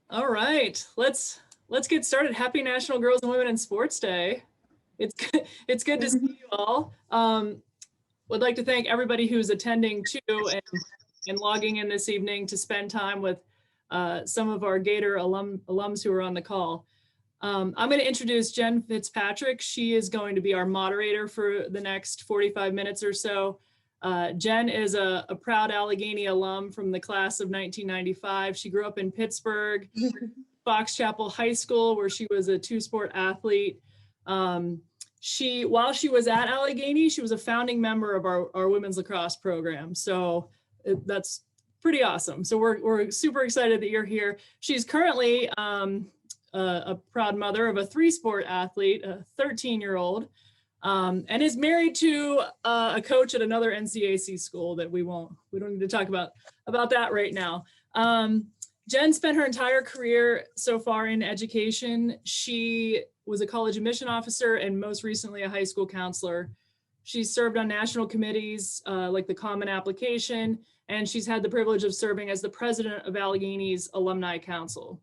All right, let's get started. Happy National Girls and Women in Sports Day. It's good to see you all. Would like to thank everybody who's attending too and logging in this evening to spend time with some of our Gator alums who are on the call. I'm going to introduce Jen Fitzpatrick. She is going to be our moderator for the next 45 minutes or so. Jen is a proud Allegheny alum from the class of 1995. She grew up in Pittsburgh, Fox Chapel High School, where she was a two-sport athlete. While she was at Allegheny, she was a founding member of our women's lacrosse program. So that's pretty awesome. So we're super excited that you're here. She's currently a proud mother of a three-sport athlete, a 13-year-old, and is married to a coach at another NCAC school that we don't need to talk about that right now. Jen spent her entire career so far in education. She was a college admission officer and most recently a high school counselor. She's served on national committees like the Common Application, and she's had the privilege of serving as the president of Allegheny's Alumni Council.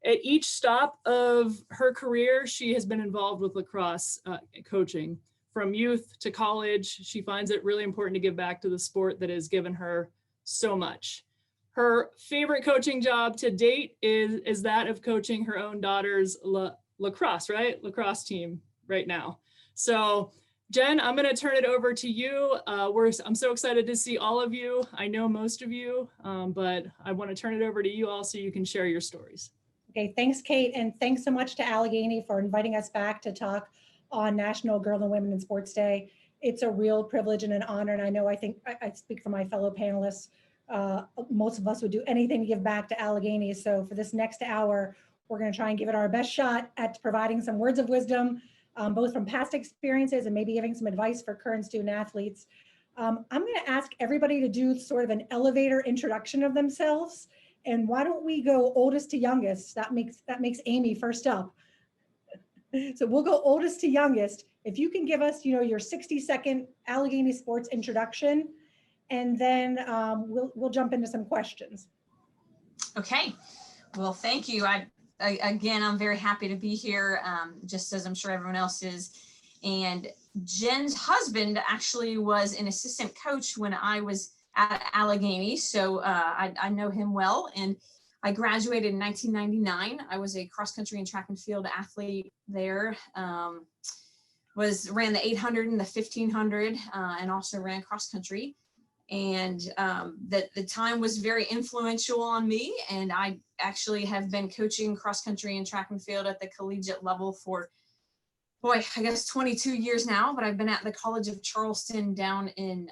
At each stop of her career, she has been involved with lacrosse coaching. From youth to college, she finds it really important to give back to the sport that has given her so much. Her favorite coaching job to date is that of coaching her own daughter's lacrosse team right now. So Jen, I'm going to turn it over to you. I'm so excited to see all of you. I know most of you, but I want to turn it over to you all so you can share your stories. Okay, thanks, Kate, and thanks so much to Allegheny for inviting us back to talk on National Girls and Women in Sports Day. It's a real privilege and an honor, and I think I speak for my fellow panelists. Most of us would do anything to give back to Allegheny. So for this next hour, we're going to try and give it our best shot at providing some words of wisdom, both from past experiences and maybe giving some advice for current student athletes. I'm going to ask everybody to do sort of an elevator introduction of themselves. And why don't we go oldest to youngest? That makes Amy first up. So we'll go oldest to youngest. If you can give us, your 60-second Allegheny sports introduction, and then we'll jump into some questions. Okay. Well, thank you. Again, I'm very happy to be here, just as I'm sure everyone else is. And Jen's husband actually was an assistant coach when I was at Allegheny, so I know him well, and I graduated in 1999. I was a cross country and track and field athlete there. Ran the 800 and the 1500, and also ran cross country. And the time was very influential on me, and I actually have been coaching cross country and track and field at the collegiate level for, I guess 22 years now. But I've been at the College of Charleston down in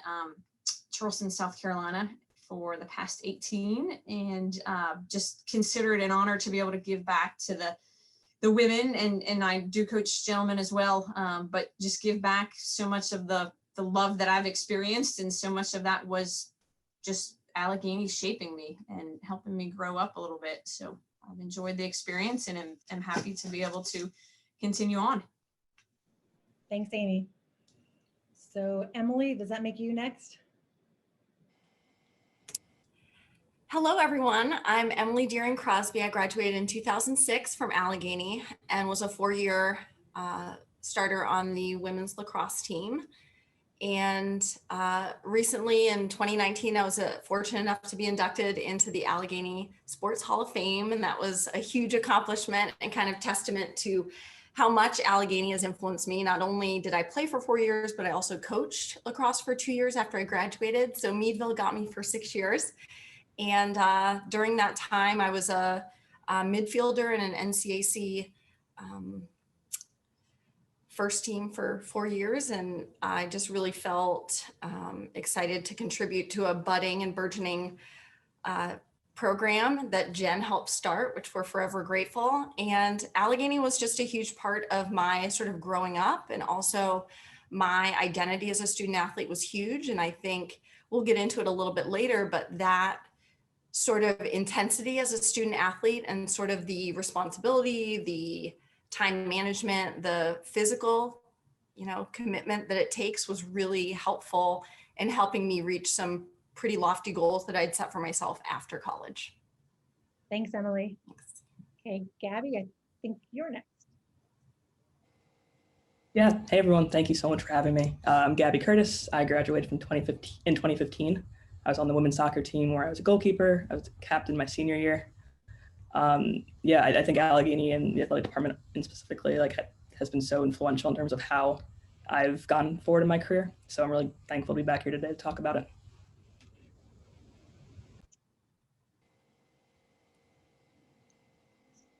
Charleston, South Carolina for the past 18, and just consider it an honor to be able to give back to the women, and I do coach gentlemen as well, but just give back so much of the love that I've experienced, and so much of that was just Allegheny shaping me and helping me grow up a little bit. So I've enjoyed the experience, and I'm happy to be able to continue on. Thanks, Amy. So Emily, does that make you next? Hello, everyone. I'm Emily Deering Crosby. I graduated in 2006 from Allegheny and was a 4-year starter on the women's lacrosse team. And recently in 2019, I was fortunate enough to be inducted into the Allegheny Sports Hall of Fame. And that was a huge accomplishment and kind of testament to how much Allegheny has influenced me. Not only did I play for 4 years, but I also coached lacrosse for 2 years after I graduated. So Meadville got me for 6 years. And during that time, I was a midfielder in an NCAC first team for 4 years. And I just really felt excited to contribute to a budding and burgeoning program that Jen helped start, which we're forever grateful. And Allegheny was just a huge part of my sort of growing up, and also my identity as a student athlete was huge. And I think we'll get into it a little bit later, but that sort of intensity as a student athlete and sort of the responsibility, the time management, the physical, commitment that it takes was really helpful in helping me reach some pretty lofty goals that I'd set for myself after college. Thanks, Emily. Thanks. Okay, Gabby, I think you're next. Yeah, hey everyone, thank you so much for having me. I'm Gabby Curtis. I graduated from 2015. I was on the women's soccer team where I was a goalkeeper. I was captain my senior year. Yeah, I think Allegheny and the athletic department and specifically has been so influential in terms of how I've gone forward in my career. So I'm really thankful to be back here today to talk about it.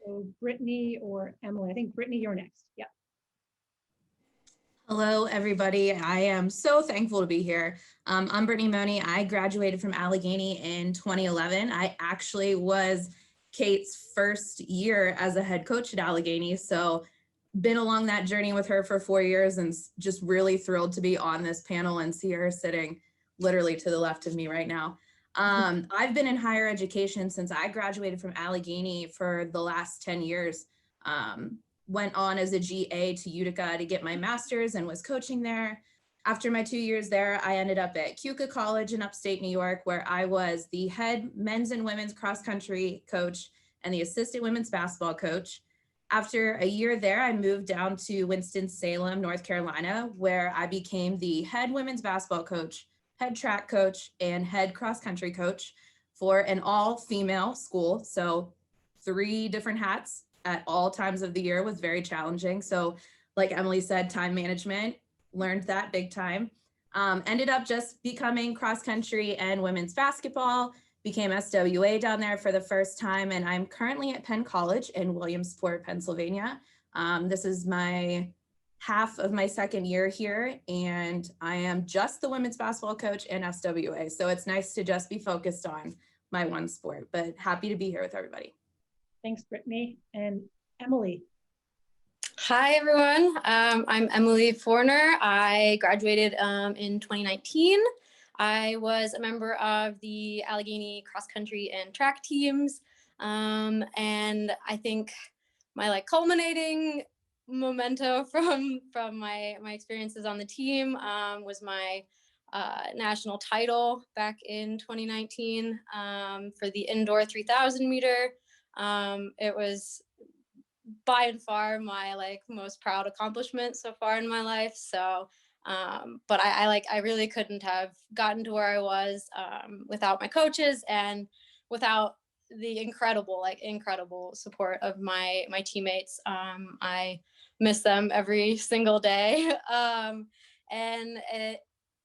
So Brittany or Emily, I think Brittany, you're next. Yeah. Hello, everybody. I am so thankful to be here. I'm Brittany Money. I graduated from Allegheny in 2011. I actually was Kate's first year as a head coach at Allegheny. So been along that journey with her for 4 years and just really thrilled to be on this panel and see her sitting literally to the left of me right now. I've been in higher education since I graduated from Allegheny for the last 10 years. Went on as a GA to Utica to get my master's and was coaching there. After my 2 years there, I ended up at Keuka College in upstate New York, where I was the head men's and women's cross country coach and the assistant women's basketball coach. After a year there, I moved down to Winston-Salem, North Carolina, where I became the head women's basketball coach, head track coach, and head cross country coach for an all-female school. So 3 different hats at all times of the year was very challenging. So like Emily said, time management, learned that big time. Ended up just becoming cross country and women's basketball, became SWA down there for the first time. And I'm currently at Penn College in Williamsport, Pennsylvania. This is my half of my second year here, and I am just the women's basketball coach and SWA. So it's nice to just be focused on my one sport, but happy to be here with everybody. Thanks, Brittany. And Emily. Hi, everyone. I'm Emily Forner. I graduated in 2019. I was a member of the Allegheny cross country and track teams. And I think my culminating memento from my experiences on the team was my national title back in 2019 for the indoor 3,000 meter. It was by and far my most proud accomplishment so far in my life. So, but I really couldn't have gotten to where I was without my coaches and without the incredible support of my teammates. I miss them every single day.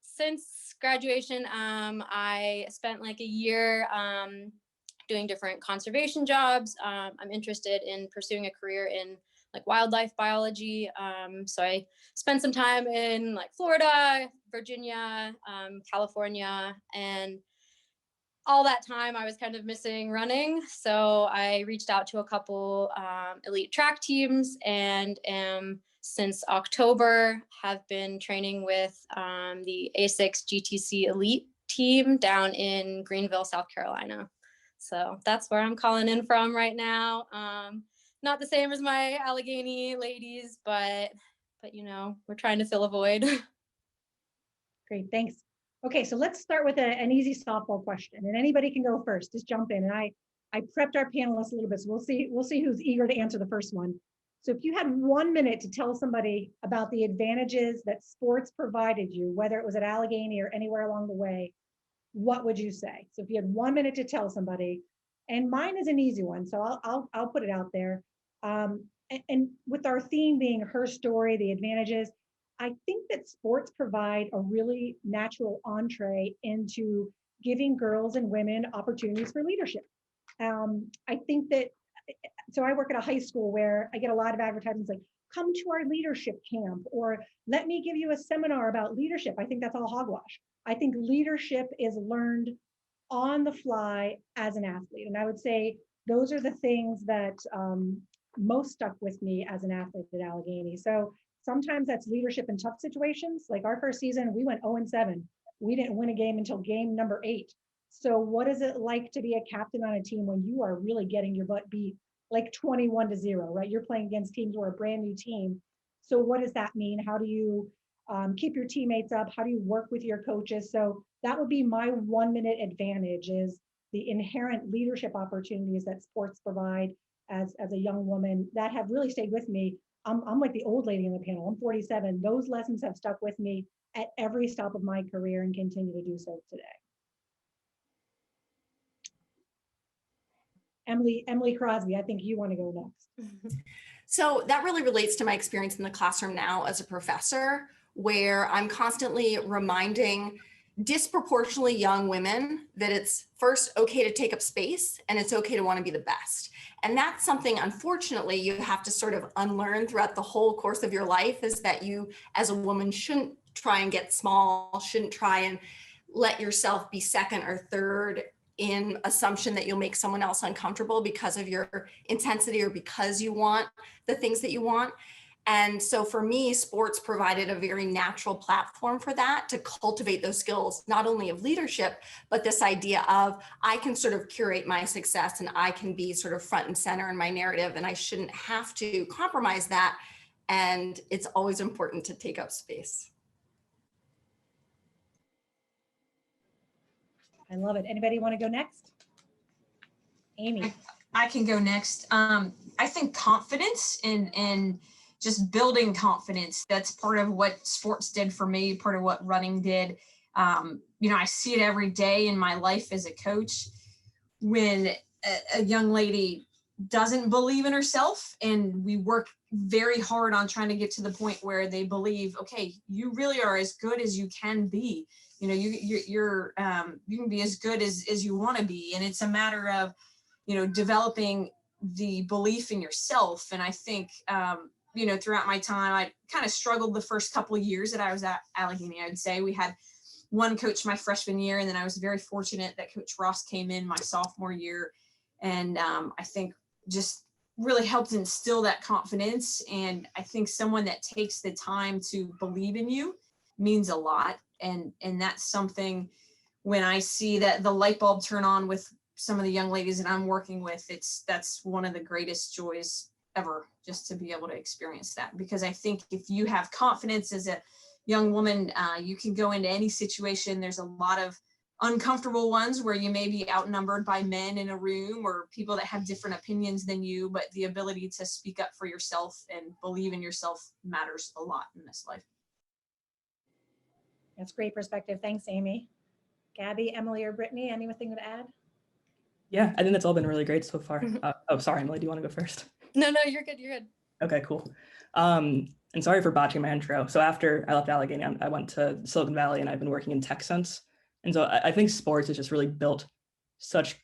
Since graduation, I spent a year doing different conservation jobs. I'm interested in pursuing a career in wildlife biology. So I spent some time in Florida, Virginia, California, and all that time I was kind of missing running. So I reached out to a couple elite track teams and since October have been training with the A6 GTC elite team down in Greenville, South Carolina. So that's where I'm calling in from right now. Not the same as my Allegheny ladies, but we're trying to fill a void. Great, thanks. Okay, so let's start with an easy softball question, and anybody can go first. Just jump in. And I prepped our panelists a little bit, so we'll see who's eager to answer the first one. So if you had 1 minute to tell somebody about the advantages that sports provided you, whether it was at Allegheny or anywhere along the way, what would you say? So if you had 1 minute to tell somebody, and mine is an easy one, so I'll put it out there. And with our theme being her story, the advantages, I think that sports provide a really natural entree into giving girls and women opportunities for leadership. I think that, so I work at a high school where I get a lot of advertisements like, come to our leadership camp, or let me give you a seminar about leadership. I think that's all hogwash. I think leadership is learned on the fly as an athlete. And I would say those are the things that most stuck with me as an athlete at Allegheny. So sometimes that's leadership in tough situations. Like our first season, we went 0-7. We didn't win a game until game number 8. So what is it like to be a captain on a team when you are really getting your butt beat 21-0, right? You're playing against teams who are a brand new team. So what does that mean? How do you keep your teammates up? How do you work with your coaches? So that would be my 1 minute advantage, is the inherent leadership opportunities that sports provide as a young woman that have really stayed with me. I'm like the old lady in the panel. I'm 47. Those lessons have stuck with me at every stop of my career and continue to do so today. Emily Crosby, I think you want to go next. So that really relates to my experience in the classroom now as a professor, where I'm constantly reminding disproportionately young women that it's first okay to take up space and it's okay to want to be the best. And that's something, unfortunately, you have to sort of unlearn throughout the whole course of your life, is that you as a woman shouldn't try and get small, shouldn't try and let yourself be second or third in assumption that you'll make someone else uncomfortable because of your intensity or because you want the things that you want. And so for me, sports provided a very natural platform for that, to cultivate those skills, not only of leadership, but this idea of I can sort of curate my success and I can be sort of front and center in my narrative, and I shouldn't have to compromise that. And it's always important to take up space. I love it. Anybody want to go next? Amy. I can go next. I think confidence and just building confidence, that's part of what sports did for me, part of what running did. I see it every day in my life as a coach. When a young lady doesn't believe in herself, and we work very hard on trying to get to the point where they believe, okay, you really are as good as you can be. You can be as good as you want to be. And it's a matter of, developing the belief in yourself. And I think, throughout my time, I kind of struggled the first couple of years that I was at Allegheny. I would say we had one coach my freshman year, and then I was very fortunate that Coach Ross came in my sophomore year. And I think just really helped instill that confidence. And I think someone that takes the time to believe in you means a lot. And that's something, when I see that the light bulb turn on with some of the young ladies that I'm working with, that's one of the greatest joys ever, just to be able to experience that. Because I think if you have confidence as a young woman, you can go into any situation. There's a lot of uncomfortable ones where you may be outnumbered by men in a room or people that have different opinions than you, but the ability to speak up for yourself and believe in yourself matters a lot in this life. That's great perspective. Thanks, Amy. Gabby, Emily, or Brittany, anything to add? Yeah, I think that's all been really great so far. Sorry, Emily, do you want to go first? No, you're good. You're good. Okay, cool. And sorry for botching my intro. So after I left Allegheny, I went to Silicon Valley, and I've been working in tech since. And so I think sports has just really built such,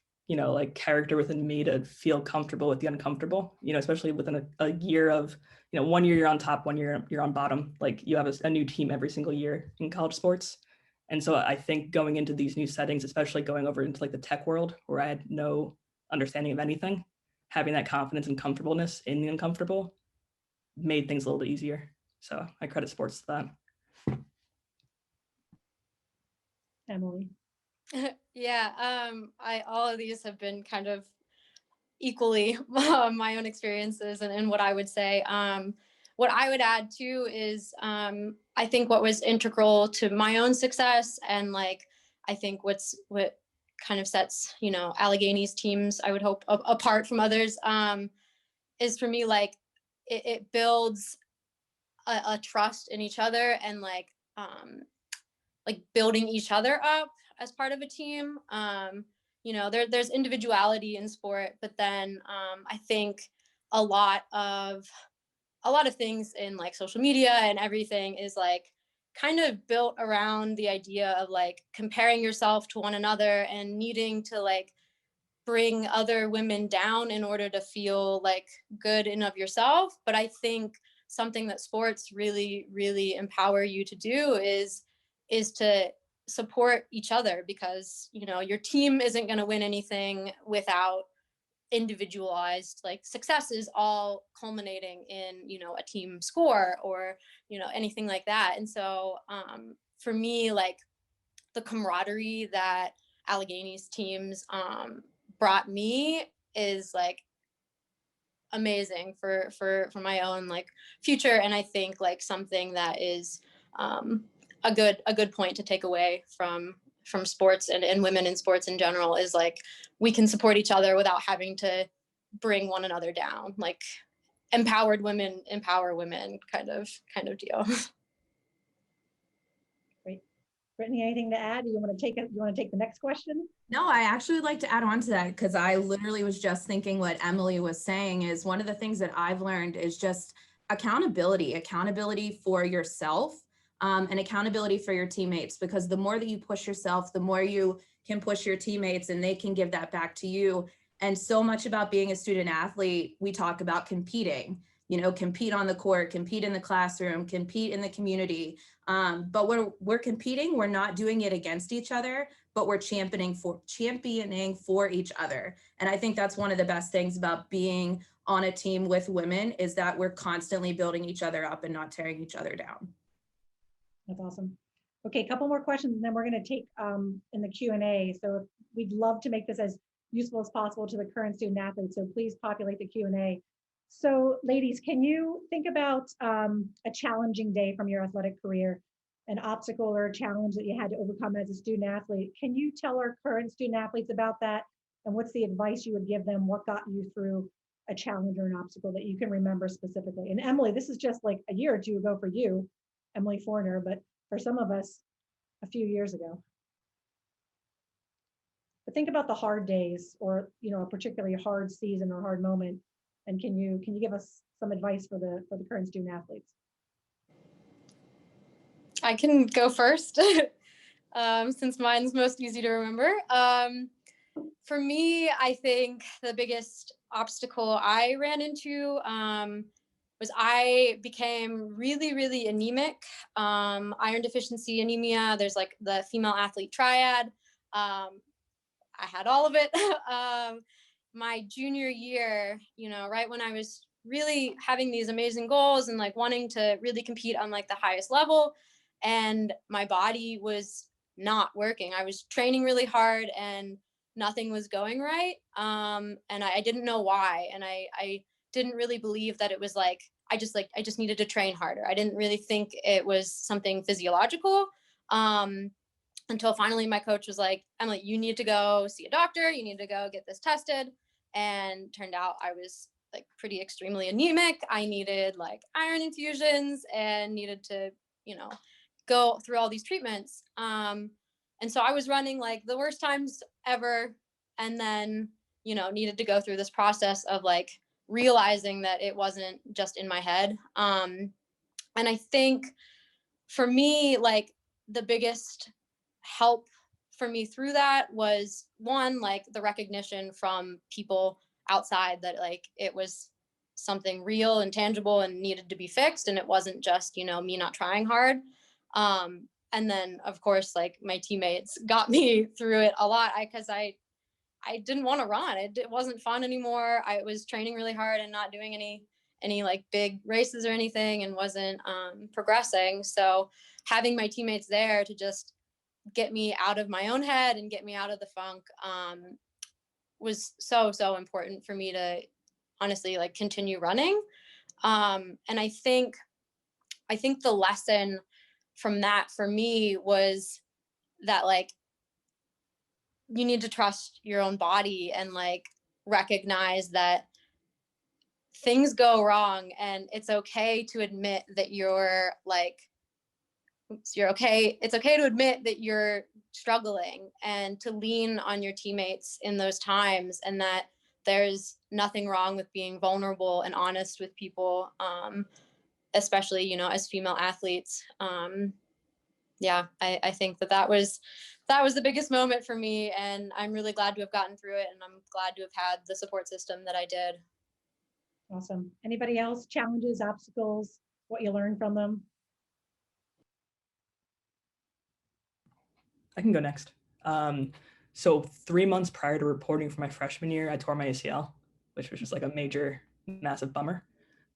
character within me to feel comfortable with the uncomfortable, especially within a year of, 1 year you're on top, 1 year you're on bottom. Like, you have a new team every single year in college sports. And so I think going into these new settings, especially going over into the tech world where I had no understanding of anything, having that confidence and comfortableness in the uncomfortable made things a little bit easier. So I credit sports to that. Emily. Yeah, all of these have been kind of equally my own experiences, and what I would say. What I would add too is I think what was integral to my own success, and I think what kind of sets Allegheny's teams, I would hope, apart from others, is for me it builds a trust in each other, and building each other up as part of a team. There's individuality in sport, but then I think a lot of things in social media and everything is kind of built around the idea of comparing yourself to one another and needing to bring other women down in order to feel good in of yourself. But I think something that sports really, really empower you to do is to support each other, because your team isn't going to win anything without individualized successes all culminating in a team score or anything like that. And so for me, the camaraderie that Allegheny's teams brought me is amazing for my own future. And I think something that is a good point to take away from sports and women in sports in general is we can support each other without having to bring one another down, like empowered women empower women kind of deal. Great. Brittany, anything to add? You want to take it? You want to take the next question? No, I actually would like to add on to that because I literally was just thinking what Emily was saying is one of the things that I've learned is just accountability for yourself and accountability for your teammates, because the more that you push yourself, the more you can push your teammates and they can give that back to you. And so much about being a student athlete, we talk about competing, compete on the court, compete in the classroom, compete in the community. But when we're competing, we're not doing it against each other, but we're championing for each other. And I think that's one of the best things about being on a team with women is that we're constantly building each other up and not tearing each other down. That's awesome. Okay, a couple more questions, and then we're going to take in the Q&A. So we'd love to make this as useful as possible to the current student athletes. So please populate the Q&A. So ladies, can you think about a challenging day from your athletic career, an obstacle or a challenge that you had to overcome as a student athlete? Can you tell our current student athletes about that? And what's the advice you would give them? What got you through a challenge or an obstacle that you can remember specifically? And Emily, this is just like a year or two ago for you, Emily Forner, but for some of us, a few years ago. But think about the hard days, or a particularly hard season or hard moment. And can you give us some advice for the current student athletes? I can go first since mine's most easy to remember. For me, I think the biggest obstacle I ran into was I became really, really anemic. Iron deficiency anemia. There's like the female athlete triad. I had all of it. My junior year, right when I was really having these amazing goals and like wanting to really compete on like the highest level, and my body was not working. I was training really hard and nothing was going right. And I didn't know why. And I didn't really believe that it was like I just needed to train harder. I didn't really think it was something physiological. Until finally my coach was like, Emily, you need to go see a doctor. You need to go get this tested. And turned out I was like pretty extremely anemic. I needed like iron infusions and needed to, go through all these treatments. And so I was running like the worst times ever. And then, needed to go through this process of like realizing that it wasn't just in my head. And I think for me, like the biggest help for me through that was one, like the recognition from people outside that like it was something real and tangible and needed to be fixed. And it wasn't just, me not trying hard. And then of course, like my teammates got me through it a lot because I didn't want to run. It wasn't fun anymore. I was training really hard and not doing any like big races or anything and wasn't progressing. So having my teammates there to just get me out of my own head and get me out of the funk was so important for me to honestly like continue running. And I think the lesson from that for me was that like you need to trust your own body and like recognize that things go wrong and it's okay to admit that it's okay to admit that you're struggling and to lean on your teammates in those times, and that there's nothing wrong with being vulnerable and honest with people, especially, as female athletes. I think that was the biggest moment for me, and I'm really glad to have gotten through it, and I'm glad to have had the support system that I did. Awesome. Anybody else? Challenges, obstacles, what you learned from them? I can go next. So 3 months prior to reporting for my freshman year, I tore my ACL, which was just like a major, massive bummer.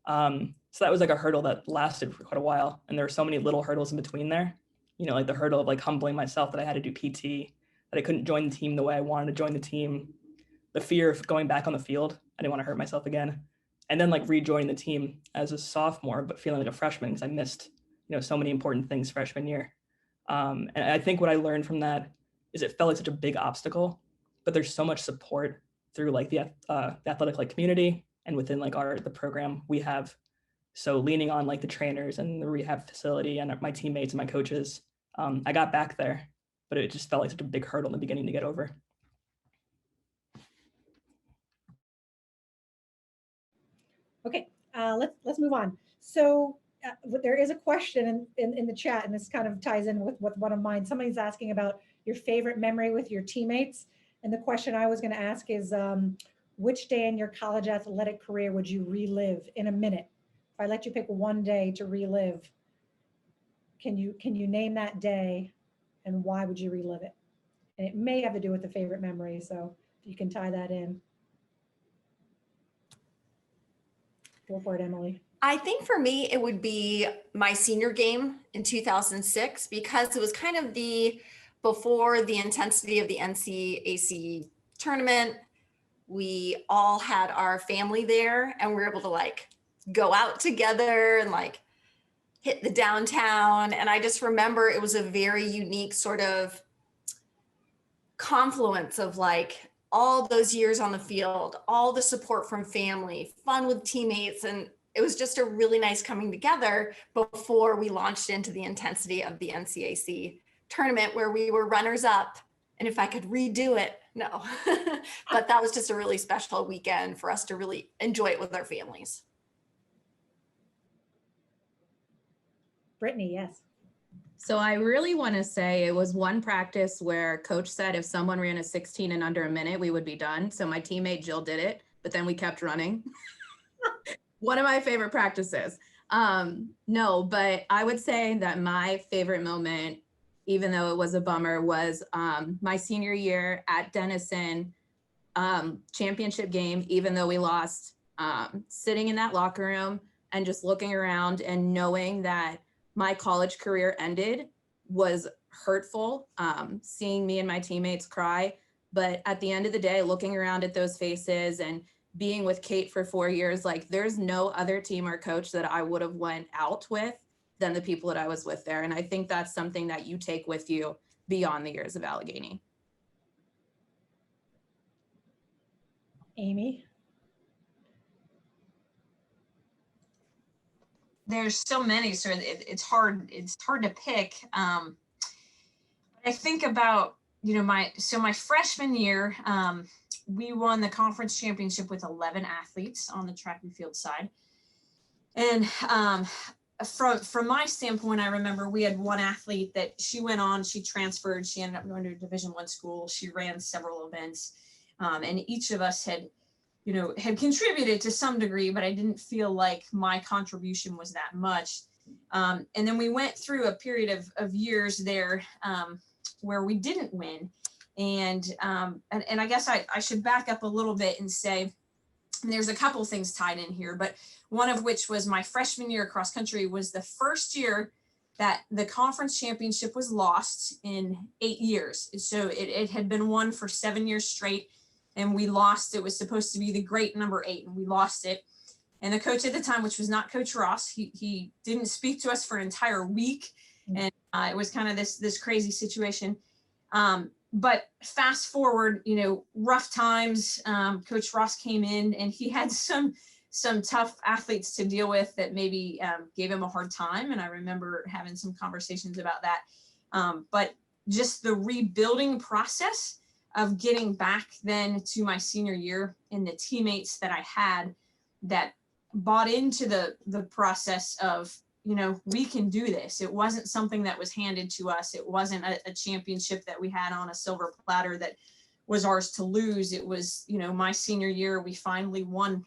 So that was like a hurdle that lasted for quite a while. And there were so many little hurdles in between there, like the hurdle of like humbling myself that I had to do PT, that I couldn't join the team the way I wanted to join the team, the fear of going back on the field. I didn't want to hurt myself again. And then like rejoining the team as a sophomore, but feeling like a freshman because I missed, so many important things freshman year. And I think what I learned from that is it felt like such a big obstacle, but there's so much support through like the athletic like community and within like the program we have. So leaning on like the trainers and the rehab facility and my teammates and my coaches, I got back there, but it just felt like such a big hurdle in the beginning to get over. Okay, let's move on. So there is a question in the chat, and this kind of ties in with one of mine. Somebody's asking about your favorite memory with your teammates. And the question I was going to ask is, which day in your college athletic career would you relive in a minute? If I let you pick one day to relive, can you name that day and why would you relive it? And it may have to do with the favorite memory, so if you can tie that in. Go for it, Emily. I think for me, it would be my senior game in 2006, because it was kind of before the intensity of the NCAC tournament. We all had our family there and we were able to like go out together and like hit the downtown. And I just remember it was a very unique sort of confluence of like all those years on the field, all the support from family, fun with teammates. And it was just a really nice coming together before we launched into the intensity of the NCAC tournament, where we were runners up. And if I could redo it, no. But that was just a really special weekend for us to really enjoy it with our families. Brittany, yes. So I really want to say it was one practice where coach said if someone ran a 16 in under a minute, we would be done. So my teammate Jill did it, but then we kept running. One of my favorite practices. No, but I would say that my favorite moment, even though it was a bummer, was my senior year at Denison championship game, even though we lost, sitting in that locker room and just looking around and knowing that my college career ended was hurtful, seeing me and my teammates cry. But at the end of the day, looking around at those faces and being with Kate for 4 years, like there's no other team or coach that I would have went out with than the people that I was with there. And I think that's something that you take with you beyond the years of Allegheny. Amy? There's so many, so it's hard to pick. I think about, my freshman year, we won the conference championship with 11 athletes on the track and field side. And from my standpoint, I remember we had one athlete that she transferred, she ended up going to a Division I school. She ran several events, and each of us had contributed to some degree, but I didn't feel like my contribution was that much. And then we went through a period of years there where we didn't win. And I guess I should back up a little bit and say, there's a couple things tied in here, but one of which was my freshman year cross country was the first year that the conference championship was lost in 8 years. So it had been won for 7 years straight, and we lost. It was supposed to be the great number 8, and we lost it. And the coach at the time, which was not Coach Ross, he didn't speak to us for an entire week. And it was kind of this crazy situation. But fast forward, rough times, Coach Ross came in and he had some tough athletes to deal with that maybe gave him a hard time. And I remember having some conversations about that. But just the rebuilding process of getting back then to my senior year and the teammates that I had that bought into the process of, we can do this. It wasn't something that was handed to us. It wasn't a championship that we had on a silver platter that was ours to lose. It was, my senior year, we finally won.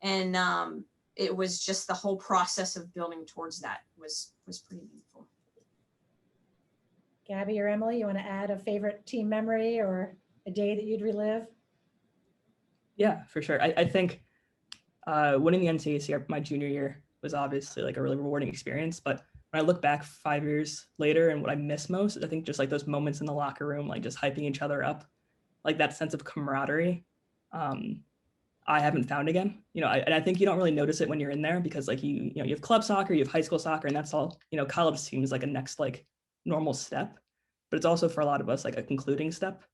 And it was just the whole process of building towards that was pretty meaningful. Gabby or Emily, you want to add a favorite team memory or a day that you'd relive? Yeah, for sure. I think winning the NCAC my junior year was obviously like a really rewarding experience. But when I look back 5 years later and what I miss most, I think just like those moments in the locker room, like just hyping each other up, like that sense of camaraderie, I haven't found again. And I think you don't really notice it when you're in there because like you have club soccer, you have high school soccer, and that's all. College team is like a next like normal step, but it's also for a lot of us like a concluding step.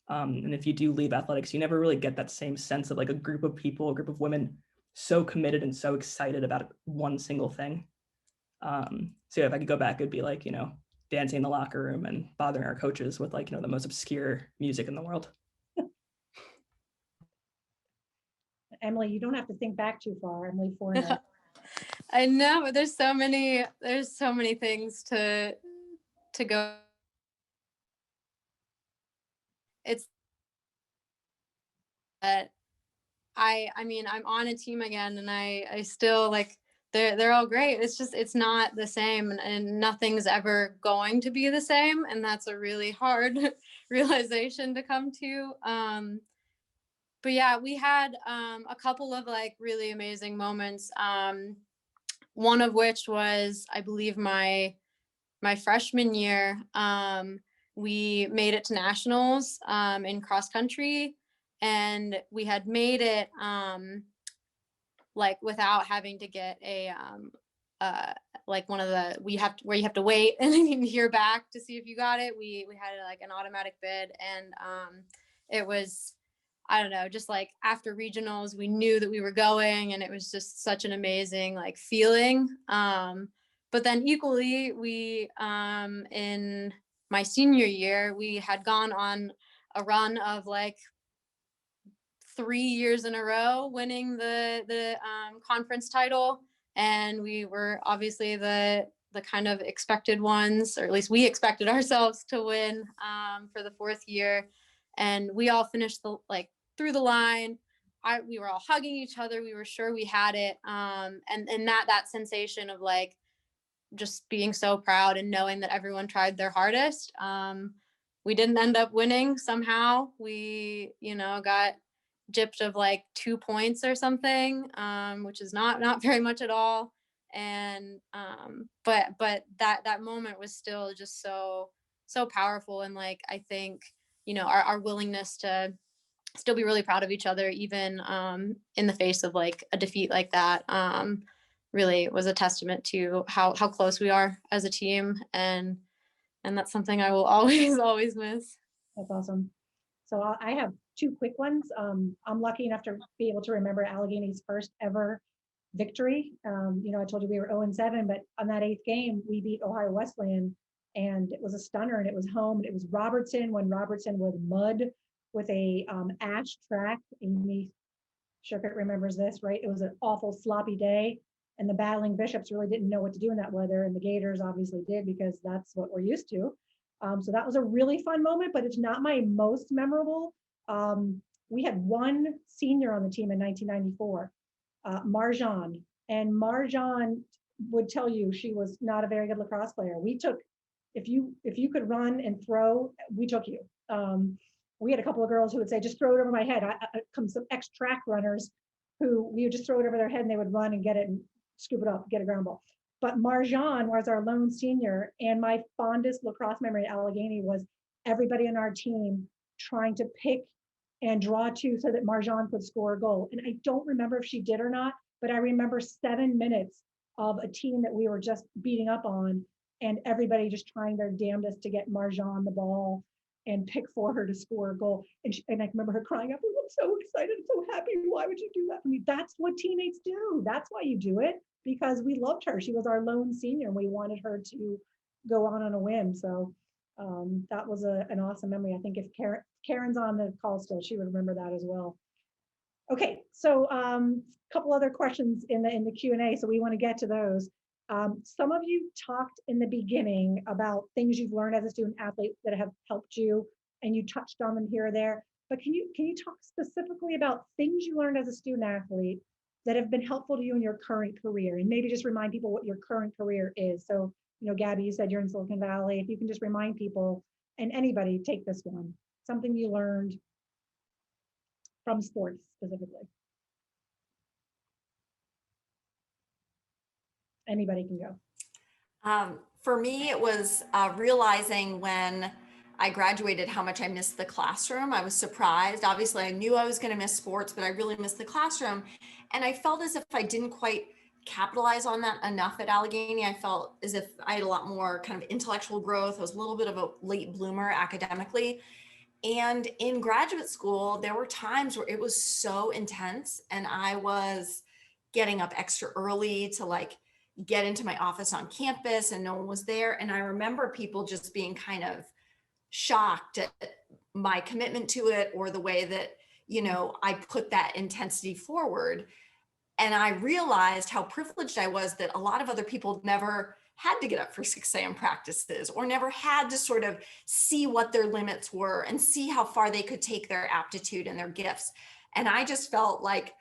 And if you do leave athletics, you never really get that same sense of like a group of people, a group of women so committed and so excited about one single thing. So if I could go back, it'd be like, dancing in the locker room and bothering our coaches with like, the most obscure music in the world. Emily, you don't have to think back too far. Emily Forner. I know, but there's so many things to go. It's that I mean, I'm on a team again, and I still like, they're all great. It's just, it's not the same, and nothing's ever going to be the same. And that's a really hard realization to come to. But yeah, we had a couple of like really amazing moments. One of which was, I believe, my freshman year. We made it to nationals in cross country, and we had made it like without having to get a like one of the where you have to wait and then hear back to see if you got it. We had like an automatic bid, and it was, I don't know, just like after regionals, we knew that we were going, and it was just such an amazing like feeling. But then equally, we in my senior year, we had gone on a run of like 3 years in a row winning the conference title, and we were obviously the kind of expected ones, or at least we expected ourselves to win for the 4th year, and we all finished through the line. We were all hugging each other. We were sure we had it, and that sensation of like just being so proud and knowing that everyone tried their hardest. We didn't end up winning somehow. We, got gypped of like 2 points or something, which is not very much at all. And but that moment was still just so powerful. And like, I think, our willingness to still be really proud of each other, even in the face of like a defeat like that, really was a testament to how close we are as a team. And that's something I will always miss. That's awesome. So I have 2 quick ones. I'm lucky enough to be able to remember Allegheny's first ever victory. I told you we were 0-7, but on that 8th game, we beat Ohio Wesleyan, and it was a stunner, and it was home, and it was Robertson, when Robertson was mud with a ash track. Amy Sherkert remembers this, right? It was an awful sloppy day, and the battling Bishops really didn't know what to do in that weather, and the Gators obviously did, because that's what we're used to. So that was a really fun moment, but it's not my most memorable. We had one senior on the team in 1994, Marjan, and Marjan would tell you she was not a very good lacrosse player. We took, if you could run and throw, we took you. We had a couple of girls who would say, just throw it over my head. Come some ex-track runners who we would just throw it over their head, and they would run and get it and scoop it up, get a ground ball. But Marjan was our lone senior, and my fondest lacrosse memory at Allegheny was everybody on our team trying to pick and draw to so that Marjan could score a goal. And I don't remember if she did or not, but I remember 7 minutes of a team that we were just beating up on, and everybody just trying their damnedest to get Marjan the ball and pick for her to score a goal. And I remember her crying out, I'm so excited, I'm so happy. Why would you do that for me? That's what teammates do. That's why you do it, because we loved her. She was our lone senior, and we wanted her to go on a whim. So that was an awesome memory. I think if Karen's on the call still, she would remember that as well. Okay, so a couple other questions in the Q&A, so we want to get to those. Some of you talked in the beginning about things you've learned as a student athlete that have helped you, and you touched on them here or there. But can you talk specifically about things you learned as a student athlete that have been helpful to you in your current career, and maybe just remind people what your current career is? So, Gabby, you said you're in Silicon Valley. If you can just remind people, and anybody, take this one, something you learned from sports specifically. Anybody can go. For me, it was realizing when I graduated how much I missed the classroom. I was surprised. Obviously, I knew I was going to miss sports, but I really missed the classroom. And I felt as if I didn't quite capitalize on that enough at Allegheny. I felt as if I had a lot more kind of intellectual growth. I was a little bit of a late bloomer academically. And in graduate school, there were times where it was so intense and I was getting up extra early to like get into my office on campus and no one was there. And I remember people just being kind of shocked at my commitment to it or the way that, you know, I put that intensity forward. And I realized how privileged I was that a lot of other people never had to get up for 6 a.m. practices or never had to sort of see what their limits were and see how far they could take their aptitude and their gifts. And I just felt like,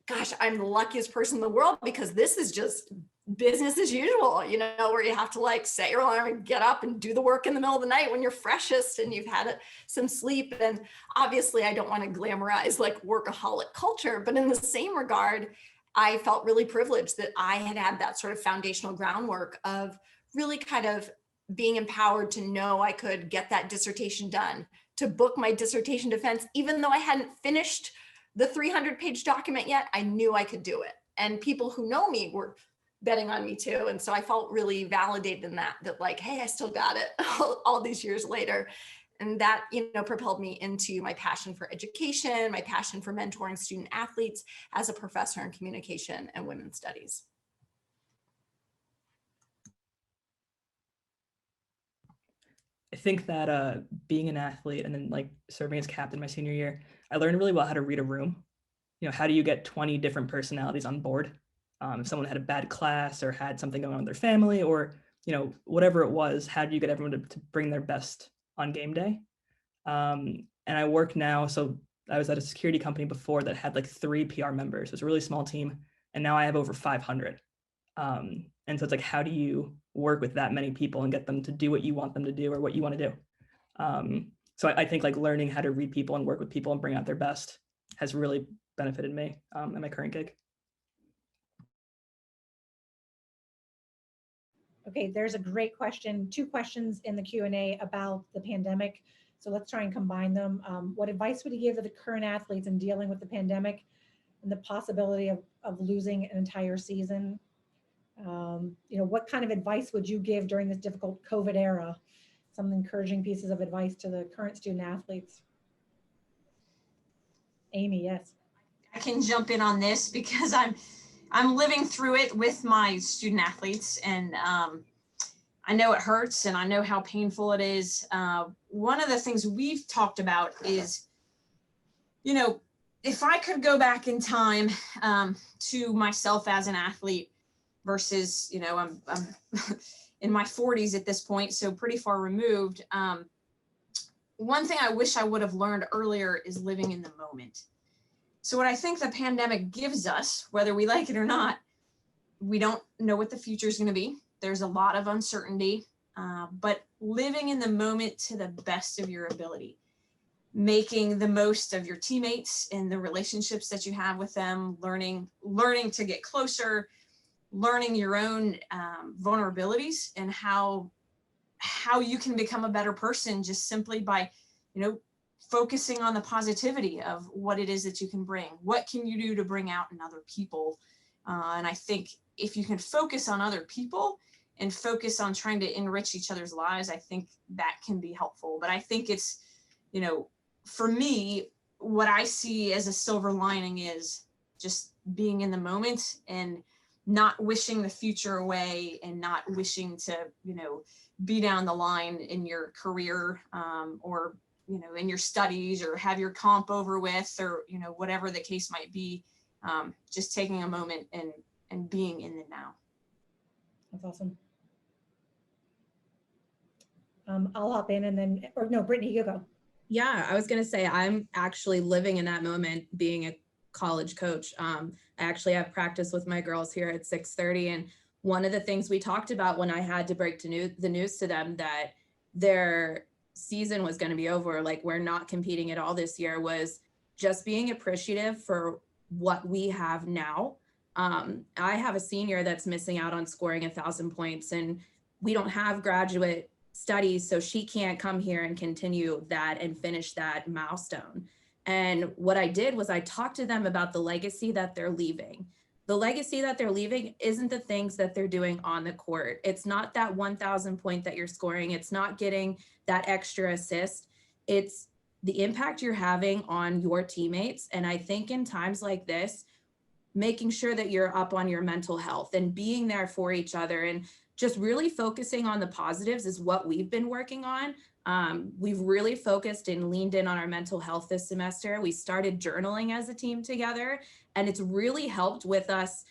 gosh, I'm the luckiest person in the world because this is just business as usual, you know, where you have to like set your alarm and get up and do the work in the middle of the night when you're freshest and you've had some sleep. And obviously I don't want to glamorize like workaholic culture, but in the same regard, I felt really privileged that I had had that sort of foundational groundwork of really kind of being empowered to know I could get that dissertation done, to book my dissertation defense, even though I hadn't finished the 300-page document yet, I knew I could do it. And people who know me were betting on me too. And so I felt really validated in that like, hey, I still got it all these years later. And that, you know, propelled me into my passion for education, my passion for mentoring student athletes as a professor in communication and women's studies. I think that being an athlete and then like serving as captain my senior year, I learned really well how to read a room. You know, how do you get 20 different personalities on board? If someone had a bad class or had something going on with their family or, you know, whatever it was, how do you get everyone to bring their best on game day? And I work now, so I was at a security company before that had like 3 PR members. It was a really small team. And now I have over 500. And so it's like, how do you work with that many people and get them to do what you want them to do or what you want to do? So I think like learning how to read people and work with people and bring out their best has really benefited me in my current gig. Okay, there's a great question, 2 questions in the Q&A about the pandemic. So let's try and combine them. What advice would you give to the current athletes in dealing with the pandemic and the possibility of losing an entire season? You know, what kind of advice would you give during this difficult COVID era? Some encouraging pieces of advice to the current student athletes. Amy, yes. I can jump in on this because I'm living through it with my student athletes, and I know it hurts and I know how painful it is. One of the things we've talked about is, you know, if I could go back in time to myself as an athlete versus, you know, I'm in my 40s at this point, so pretty far removed. One thing I wish I would have learned earlier is living in the moment. So what I think the pandemic gives us, whether we like it or not, we don't know what the future is going to be. There's a lot of uncertainty, but living in the moment to the best of your ability, making the most of your teammates and the relationships that you have with them, learning to get closer, learning your own vulnerabilities and how you can become a better person just simply by, you know, focusing on the positivity of what it is that you can bring. What can you do to bring out in other people? And I think if you can focus on other people and focus on trying to enrich each other's lives, I think that can be helpful. But I think it's, you know, for me, what I see as a silver lining is just being in the moment and not wishing the future away and not wishing to, you know, be down the line in your career or, you know, in your studies or have your comp over with or, you know, whatever the case might be, just taking a moment and being in the now. That's awesome. I'll hop in and then, or no, Brittany, you go. Yeah, I was going to say, I'm actually living in that moment being a college coach. I actually have practice with my girls here at 6:30. And one of the things we talked about when I had to break the news to them that their season was going to be over, like we're not competing at all this year, was just being appreciative for what we have now. I have a senior that's missing out on scoring 1,000 points and we don't have graduate studies, so she can't come here and continue that and finish that milestone. And what I did was I talked to them about the legacy that they're leaving. The legacy that they're leaving isn't the things that they're doing on the court. It's not that 1,000 point that you're scoring. It's not getting that extra assist. It's the impact you're having on your teammates. And I think in times like this, making sure that you're up on your mental health and being there for each other and just really focusing on the positives is what we've been working on. We've really focused and leaned in on our mental health this semester. We started journaling as a team together, and it's really helped with us,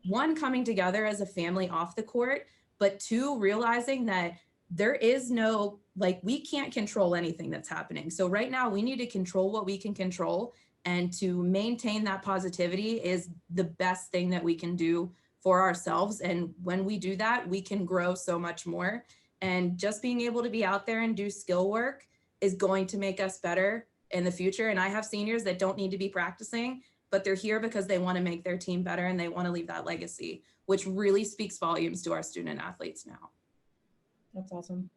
one, coming together as a family off the court, but two, realizing that there is no, like, we can't control anything that's happening. So right now we need to control what we can control, and to maintain that positivity is the best thing that we can do for ourselves. And when we do that, we can grow so much more. And just being able to be out there and do skill work is going to make us better in the future. And I have seniors that don't need to be practicing, but they're here because they want to make their team better and they want to leave that legacy, which really speaks volumes to our student athletes now. That's awesome.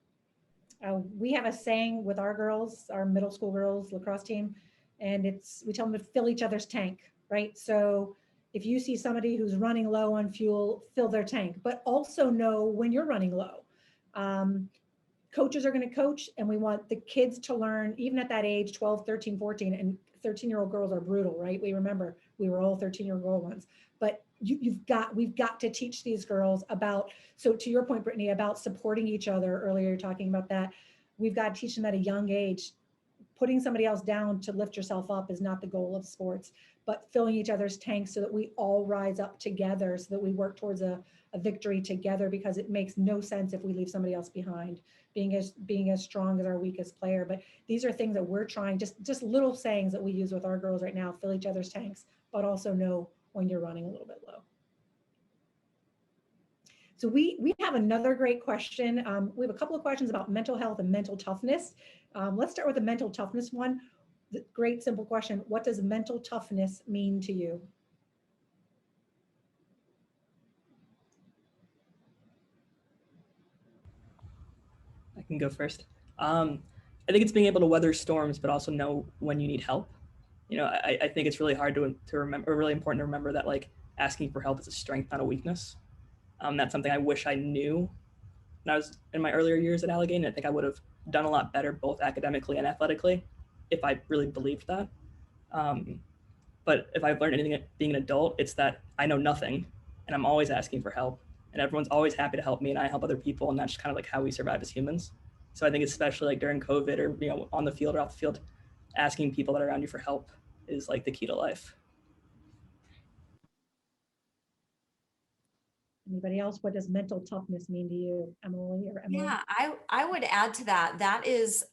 We have a saying with our girls, our middle school girls lacrosse team, and we tell them to fill each other's tank, right? So if you see somebody who's running low on fuel, fill their tank, but also know when you're running low. Coaches are going to coach, and we want the kids to learn, even at that age, 12, 13, 14, and 13-year-old girls are brutal, right? We remember we were all 13-year-old girl ones, but we've got to teach these girls about, so to your point, Brittany, about supporting each other earlier, you're talking about that. We've got to teach them at a young age. Putting somebody else down to lift yourself up is not the goal of sports, but filling each other's tanks so that we all rise up together, so that we work towards a victory together, because it makes no sense if we leave somebody else behind, being as strong as our weakest player. But these are things that we're trying, just little sayings that we use with our girls right now: fill each other's tanks, but also know when you're running a little bit low. So we have another great question. We have a couple of questions about mental health and mental toughness. Let's start with the mental toughness one. The great simple question: what does mental toughness mean to you? I can go first. I think it's being able to weather storms, but also know when you need help. You know, I think it's really hard to remember, or really important to remember that, like, asking for help is a strength, not a weakness. That's something I wish I knew when I was in my earlier years at Allegheny. I think I would have done a lot better, both academically and athletically, if I really believed that. But if I've learned anything being an adult, it's that I know nothing, and I'm always asking for help, and everyone's always happy to help me, and I help other people, and that's just kind of like how we survive as humans. So I think especially like during COVID, or, you know, on the field or off the field, asking people that are around you for help is like the key to life. Anybody else? What does mental toughness mean to you, Emily or Emily? Yeah, I would add to that. That is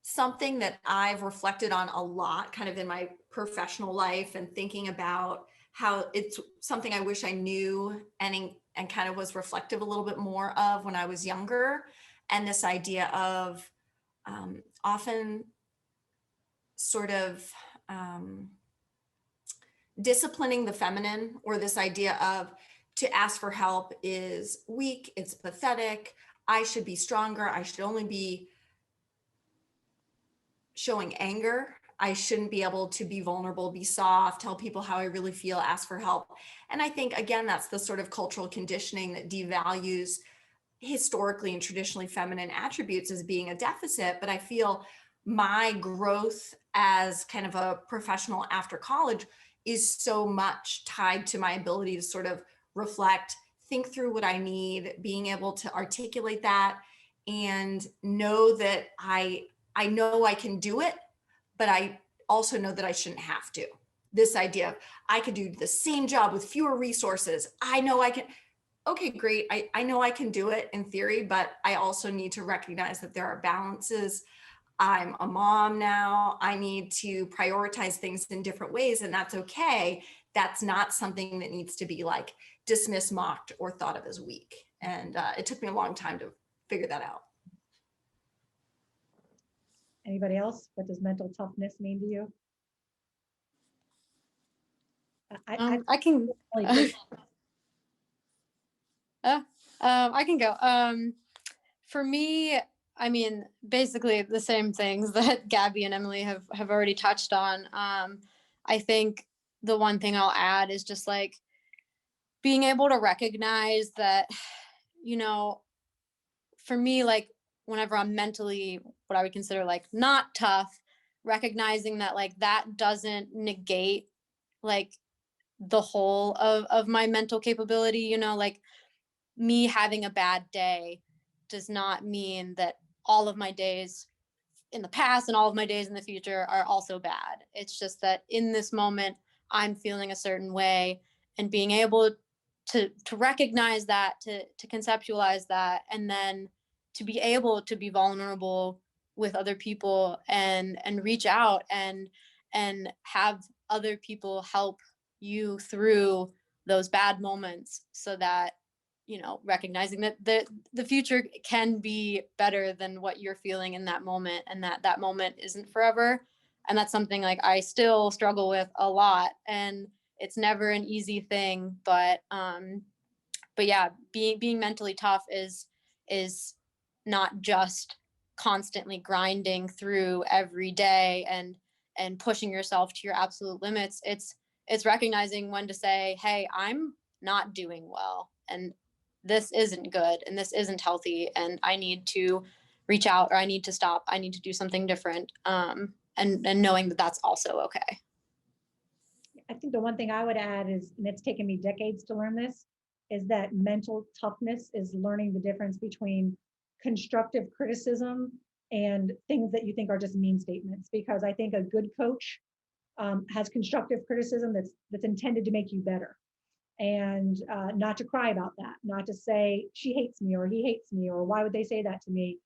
something that I've reflected on a lot kind of in my professional life, and thinking about how it's something I wish I knew and kind of was reflective a little bit more of when I was younger. And this idea of often sort of disciplining the feminine, or this idea of to ask for help is weak, it's pathetic, I should be stronger, I should only be showing anger, I shouldn't be able to be vulnerable, be soft, tell people how I really feel, ask for help. And I think, again, that's the sort of cultural conditioning that devalues historically and traditionally feminine attributes as being a deficit. But I feel my growth as kind of a professional after college is so much tied to my ability to sort of reflect, think through what I need, being able to articulate that, and know that I know I can do it, but I also know that I shouldn't have to. This idea of I could do the same job with fewer resources. I know I can. Okay, great. I know I can do it in theory, but I also need to recognize that there are balances. I'm a mom now. I need to prioritize things in different ways, and that's okay. That's not something that needs to be like dismissed, mocked, or thought of as weak. And it took me a long time to figure that out. Anybody else? What does mental toughness mean to you? I can. I can go. For me, I mean, basically the same things that Gabby and Emily have already touched on. I think the one thing I'll add is just like being able to recognize that, you know, for me, like whenever I'm mentally what I would consider like not tough, recognizing that like that doesn't negate like the whole of my mental capability, you know, like me having a bad day does not mean that all of my days in the past and all of my days in the future are also bad. It's just that in this moment, I'm feeling a certain way, and being able to recognize that, to conceptualize that, and then to be able to be vulnerable with other people and reach out and have other people help you through those bad moments, so that, you know, recognizing that the future can be better than what you're feeling in that moment, and that moment isn't forever. And that's something like I still struggle with a lot, and it's never an easy thing, but yeah, being mentally tough is not just constantly grinding through every day and pushing yourself to your absolute limits. It's recognizing when to say, hey, I'm not doing well, and this isn't good, and this isn't healthy, and I need to reach out, or I need to stop, I need to do something different, and knowing that that's also okay. I think the one thing I would add is, and it's taken me decades to learn this, is that mental toughness is learning the difference between constructive criticism and things that you think are just mean statements. Because I think a good coach has constructive criticism that's intended to make you better, and not to cry about that, not to say she hates me or he hates me or why would they say that to me.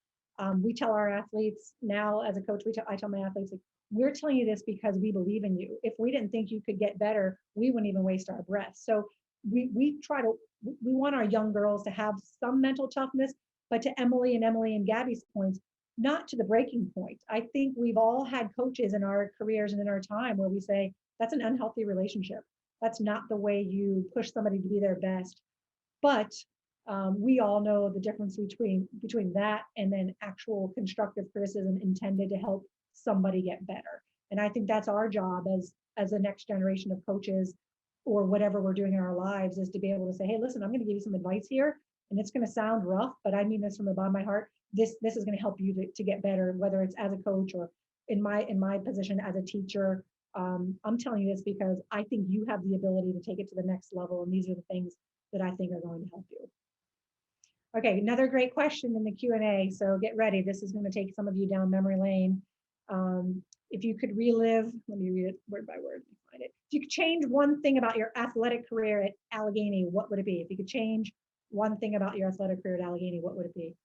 We tell our athletes now, as a coach, I tell my athletes, like, we're telling you this because we believe in you. If we didn't think you could get better, we wouldn't even waste our breath. So we want our young girls to have some mental toughness, but to Emily and Gabby's points, not to the breaking point. I think we've all had coaches in our careers and in our time where we say that's an unhealthy relationship. That's not the way you push somebody to be their best. But we all know the difference between that and then actual constructive criticism intended to help somebody get better. And I think that's our job as the next generation of coaches, or whatever we're doing in our lives, is to be able to say, hey, listen, I'm going to give you some advice here, and it's going to sound rough, but I mean this from the bottom of my heart. This is going to help you to get better, whether it's as a coach or in my position as a teacher. I'm telling you this because I think you have the ability to take it to the next level, and these are the things that I think are going to help you. Okay, another great question in the Q&A, so get ready. This is going to take some of you down memory lane. If you could relive, let me read it word by word, find it. If you could change one thing about your athletic career at Allegheny, what would it be? If you could change one thing about your athletic career at Allegheny, what would it be?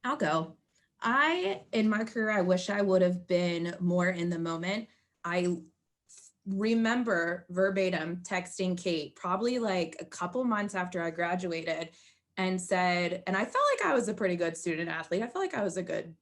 I'll go. In my career, I wish I would have been more in the moment. I remember verbatim texting Kate probably like a couple months after I graduated and said, and I felt like I was a pretty good student athlete. I felt like I was a good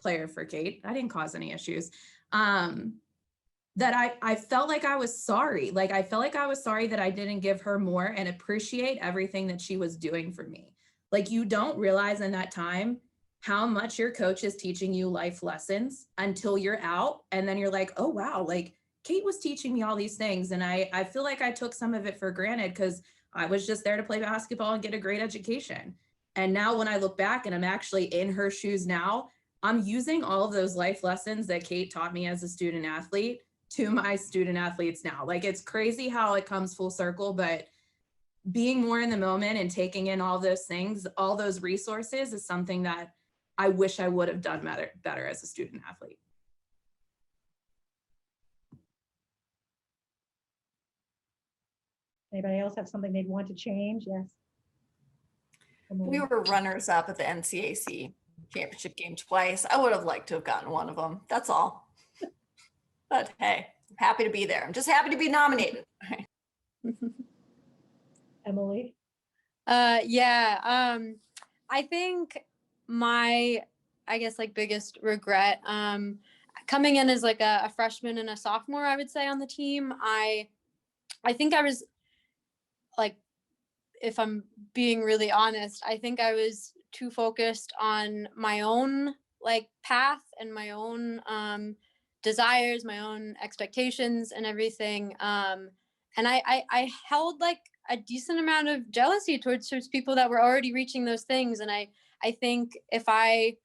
player for Kate. I didn't cause any issues. That I felt like I was sorry. Like, I felt like I was sorry that I didn't give her more and appreciate everything that she was doing for me. Like, you don't realize in that time how much your coach is teaching you life lessons until you're out. And then you're like, oh, wow, like Kate was teaching me all these things. And I feel like I took some of it for granted because I was just there to play basketball and get a great education. And now when I look back and I'm actually in her shoes now, I'm using all of those life lessons that Kate taught me as a student athlete to my student athletes now. Like, it's crazy how it comes full circle, but being more in the moment and taking in all those things, all those resources, is something that I wish I would have done better as a student athlete. Anybody else have something they'd want to change? Yes. We were runners up at the NCAC championship game twice. I would have liked to have gotten one of them. That's all. But hey, I'm happy to be there. I'm just happy to be nominated. Emily? Yeah, I think I guess like biggest regret, coming in as like a freshman and a sophomore, I would say, on the team, I think I was like, if I'm being really honest, I think I was too focused on my own like path and my own desires, my own expectations and everything. And I a decent amount of jealousy towards people that were already reaching those things. And I think if I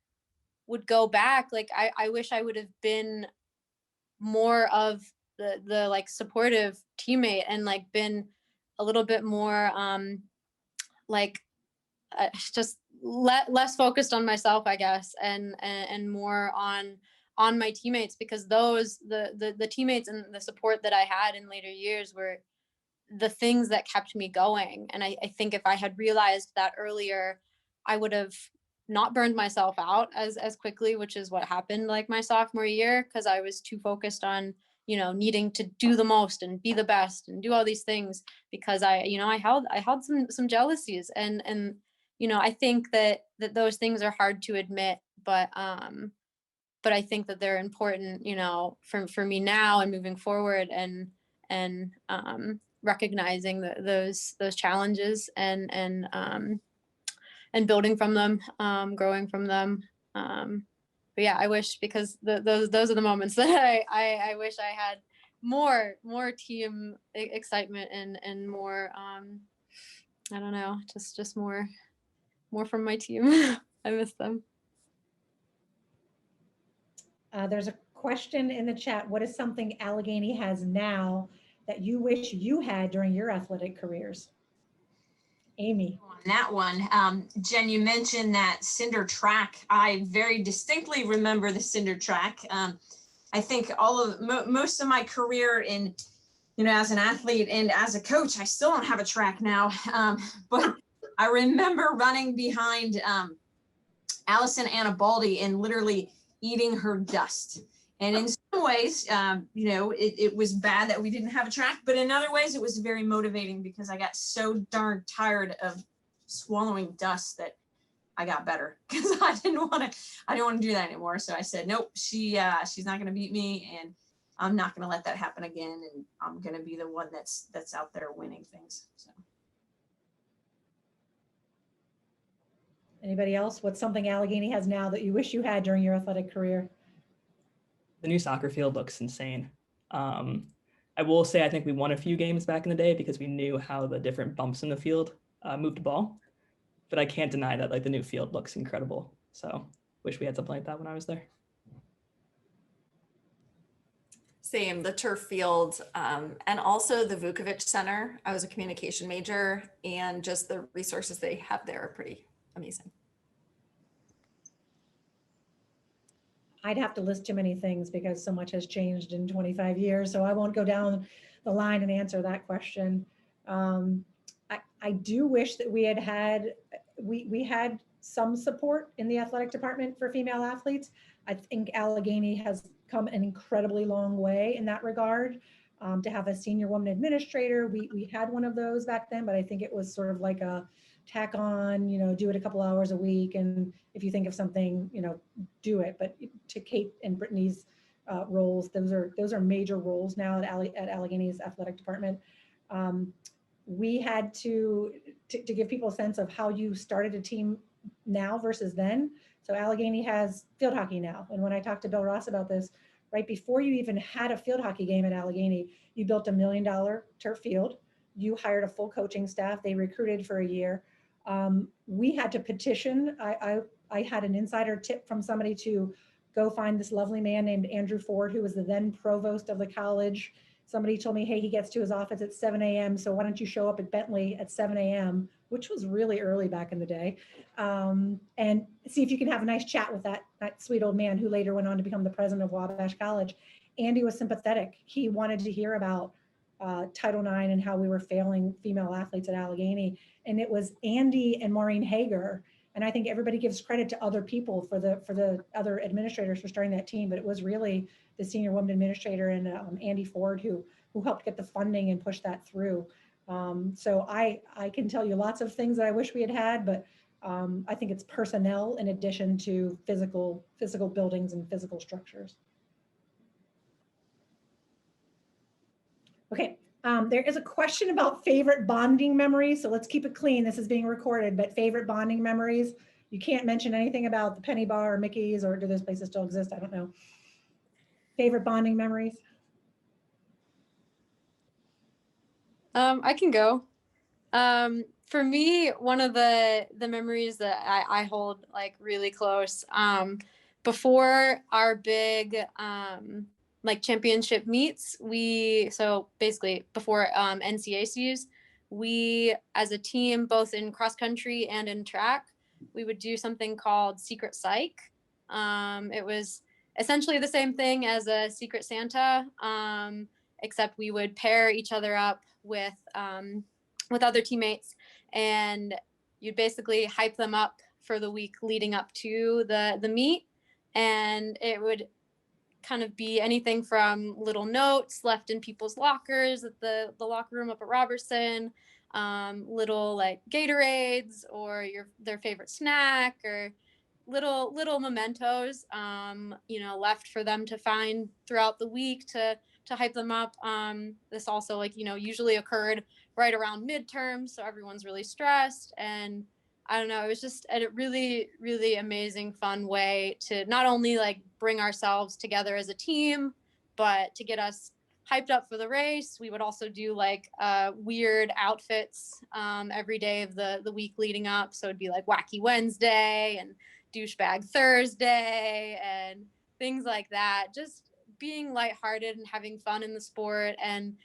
would go back, like I wish I would have been more of the like supportive teammate and like been a little bit more like just less focused on myself, I guess, and more on my teammates, because those the teammates and the support that I had in later years were the things that kept me going. And I think if I had realized that earlier, I would have not burned myself out as quickly, which is what happened like my sophomore year, because I was too focused on, you know, needing to do the most and be the best and do all these things, because I held some jealousies, and you know, I think that those things are hard to admit, but I think that they're important, you know, for me now and moving forward, and recognizing those challenges and building from them, growing from them. But yeah, I wish, because those are the moments that I wish I had more team excitement and more I don't know, just more from my team. I miss them. There's a question in the chat. What is something Allegheny has now that you wish you had during your athletic careers? Amy. On that one, Jen, you mentioned that cinder track. I very distinctly remember the cinder track. I think most of my career in, you know, as an athlete and as a coach, I still don't have a track now. But I remember running behind Allison Annabaldi and literally eating her dust. And in some ways, you know, it was bad that we didn't have a track, but in other ways it was very motivating, because I got so darn tired of swallowing dust that I got better, because I didn't want to do that anymore. So I said, nope, she's not going to beat me, and I'm not going to let that happen again. And I'm going to be the one that's out there winning things. So. Anybody else? What's something Allegheny has now that you wish you had during your athletic career? The new soccer field looks insane. I will say I think we won a few games back in the day because we knew how the different bumps in the field moved the ball. But I can't deny that like the new field looks incredible. So wish we had something like that when I was there. Same, the turf field, and also the Vukovic Center. I was a communication major, and just the resources they have there are pretty amazing. I'd have to list too many things because so much has changed in 25 years. So I won't go down the line and answer that question. I do wish that we had some support in the athletic department for female athletes. I think Allegheny has come an incredibly long way in that regard. To have a senior woman administrator, we had one of those back then, but I think it was sort of like a tack on, you know, do it a couple hours a week. And if you think of something, you know, do it. But to Kate and Brittany's roles, those are major roles now at Allegheny's athletic department. We had to give people a sense of how you started a team now versus then. So Allegheny has field hockey now. And when I talked to Bill Ross about this, right before you even had a field hockey game at Allegheny, you built $1 million turf field. You hired a full coaching staff. They recruited for a year. We had to petition. I had an insider tip from somebody to go find this lovely man named Andrew Ford, who was the then provost of the college. Somebody told me, hey, he gets to his office at 7 a.m. So why don't you show up at Bentley at 7 a.m., which was really early back in the day, and see if you can have a nice chat with that sweet old man who later went on to become the president of Wabash College. Andy was sympathetic. He wanted to hear about Title IX and how we were failing female athletes at Allegheny. And it was Andy and Maureen Hager. And I think everybody gives credit to other people for the other administrators for starting that team, but it was really the senior woman administrator and Andy Ford who helped get the funding and push that through. So I can tell you lots of things that I wish we had, but I think it's personnel in addition to physical buildings and physical structures. Okay, there is a question about favorite bonding memories. So let's keep it clean. This is being recorded, but favorite bonding memories. You can't mention anything about the Penny Bar or Mickey's, or do those places still exist? I don't know. Favorite bonding memories? I can go. For me, one of the memories that I hold like really close, before our big like championship meets, so basically before NCACs, we as a team, both in cross country and in track, we would do something called Secret Psych. It was essentially the same thing as a Secret Santa, except we would pair each other up with other teammates, and you'd basically hype them up for the week leading up to the meet. And it would kind of be anything from little notes left in people's lockers at the locker room up at Robertson, little like Gatorades or their favorite snack, or little mementos, left for them to find throughout the week to hype them up. This also, like, usually occurred right around midterm, so everyone's really stressed. And I don't know, it was just a really, really amazing, fun way to not only like bring ourselves together as a team, but to get us hyped up for the race. We would also do like weird outfits every day of the week leading up. So it'd be like Wacky Wednesday and Douchebag Thursday and things like that. Just being lighthearted and having fun in the sport, and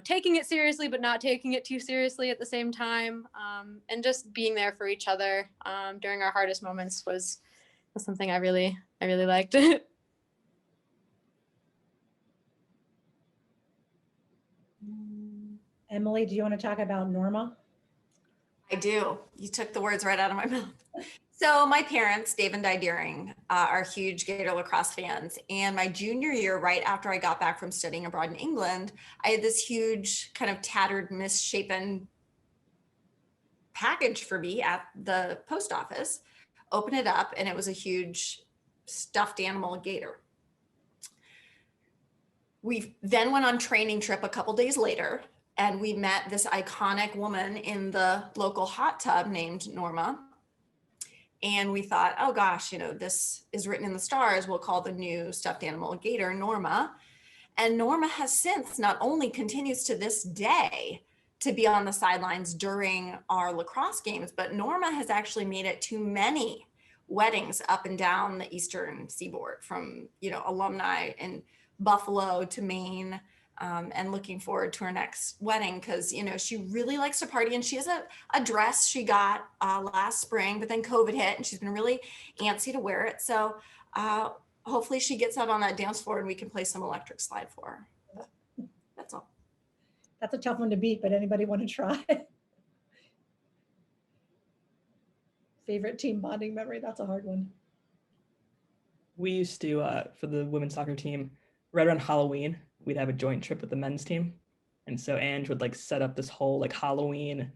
taking it seriously, but not taking it too seriously at the same time. And just being there for each other during our hardest moments was something I really liked. Emily, do you want to talk about Norma? I do. You took the words right out of my mouth. So my parents, Dave and Di Deering, are huge Gator lacrosse fans. And my junior year, right after I got back from studying abroad in England, I had this huge kind of tattered, misshapen package for me at the post office. Open it up, and it was a huge stuffed animal gator. We then went on training trip a couple days later, and we met this iconic woman in the local hot tub named Norma. And we thought, oh gosh, this is written in the stars. We'll call the new stuffed animal gator Norma. And Norma has since not only continues to this day to be on the sidelines during our lacrosse games, but Norma has actually made it to many weddings up and down the Eastern Seaboard, from, alumni in Buffalo to Maine. And looking forward to her next wedding, because she really likes to party, and she has a dress she got last spring, but then COVID hit and she's been really antsy to wear it. So hopefully she gets out on that dance floor and we can play some electric slide for her. That's all. That's a tough one to beat, but anybody want to try? Favorite team bonding memory? That's a hard one. We used to, for the women's soccer team, right around Halloween, we'd have a joint trip with the men's team. And so Ange would like set up this whole like Halloween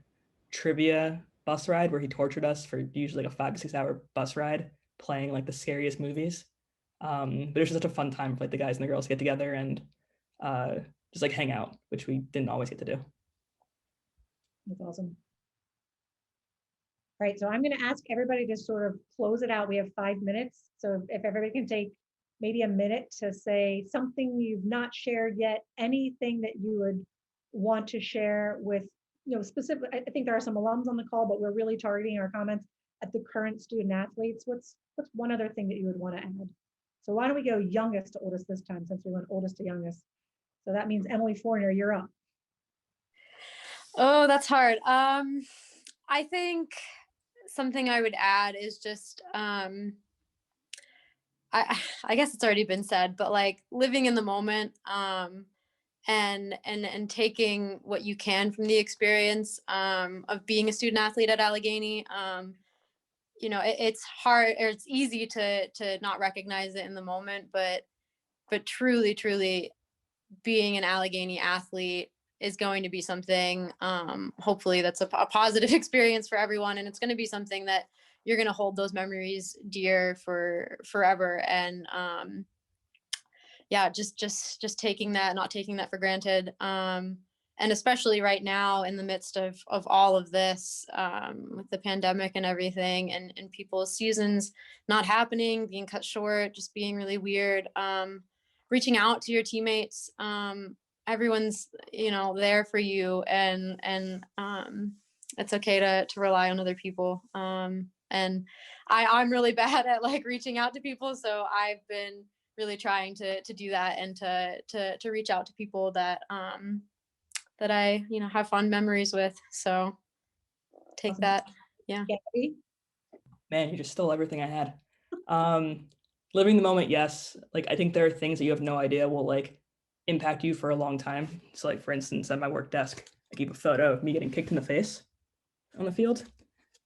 trivia bus ride where he tortured us for usually like a 5 to 6 hour bus ride, playing like the scariest movies. But it was just such a fun time for like the guys and the girls to get together and just like hang out, which we didn't always get to do. That's awesome. All right, so I'm going to ask everybody to sort of close it out. We have 5 minutes. So if everybody can take maybe a minute to say something you've not shared yet, anything that you would want to share with, specific. I think there are some alums on the call, but we're really targeting our comments at the current student athletes. What's one other thing that you would want to add? So why don't we go youngest to oldest this time, since we went oldest to youngest. So that means Emily Forner, you're up. Oh, that's hard. I think something I would add is just, I guess it's already been said, but like living in the moment, and taking what you can from the experience of being a student athlete at Allegheny. It's hard, or it's easy to not recognize it in the moment, but truly being an Allegheny athlete is going to be something, hopefully that's a positive experience for everyone. And it's going to be something that you're going to hold those memories dear for forever. And just taking that, not taking that for granted. And especially right now in the midst of all of this, with the pandemic and everything, and people's seasons not happening, being cut short, just being really weird, reaching out to your teammates, everyone's, there for you, and it's okay to rely on other people. And I'm really bad at like reaching out to people, so I've been really trying to do that, and to reach out to people that that I have fond memories with. So take Awesome. that. Yeah. Gabby? Man, you just stole everything I had. Living the moment, yes. Like, I think there are things that you have no idea will like impact you for a long time. So like, for instance, at my work desk, I keep a photo of me getting kicked in the face on the field.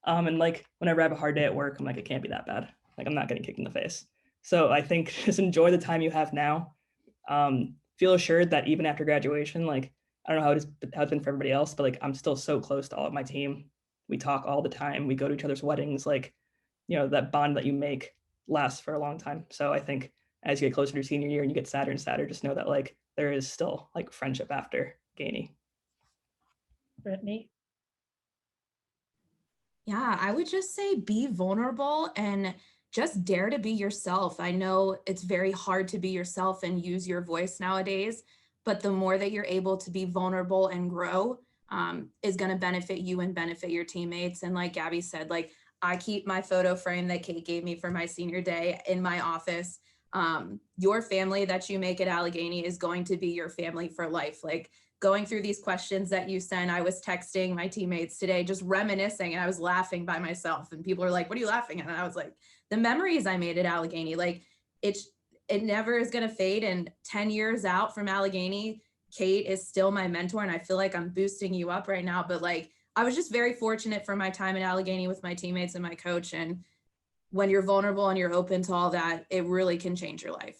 And like, whenever I have a hard day at work, I'm like, it can't be that bad. Like, I'm not getting kicked in the face. So I think just enjoy the time you have now. Feel assured that even after graduation, like, I don't know how it's been for everybody else, but like, I'm still so close to all of my team. We talk all the time. We go to each other's weddings. Like, that bond that you make lasts for a long time. So I think as you get closer to your senior year and you get sadder and sadder, just know that like there is still like friendship after Gainey. Brittany? Yeah, I would just say be vulnerable and just dare to be yourself. I know it's very hard to be yourself and use your voice nowadays, but the more that you're able to be vulnerable and grow is going to benefit you and benefit your teammates. And like Gabby said, like I keep my photo frame that Kate gave me for my senior day in my office. Your family that you make at Allegheny is going to be your family for life. Like going through these questions that you sent, I was texting my teammates today, just reminiscing, and I was laughing by myself. And people are like, "What are you laughing at?" And I was like, "The memories I made at Allegheny. Like it never is going to fade. And 10 years out from Allegheny, Kate is still my mentor, and I feel like I'm boosting you up right now. But like, I was just very fortunate for my time at Allegheny with my teammates and my coach. And when you're vulnerable and you're open to all that, it really can change your life."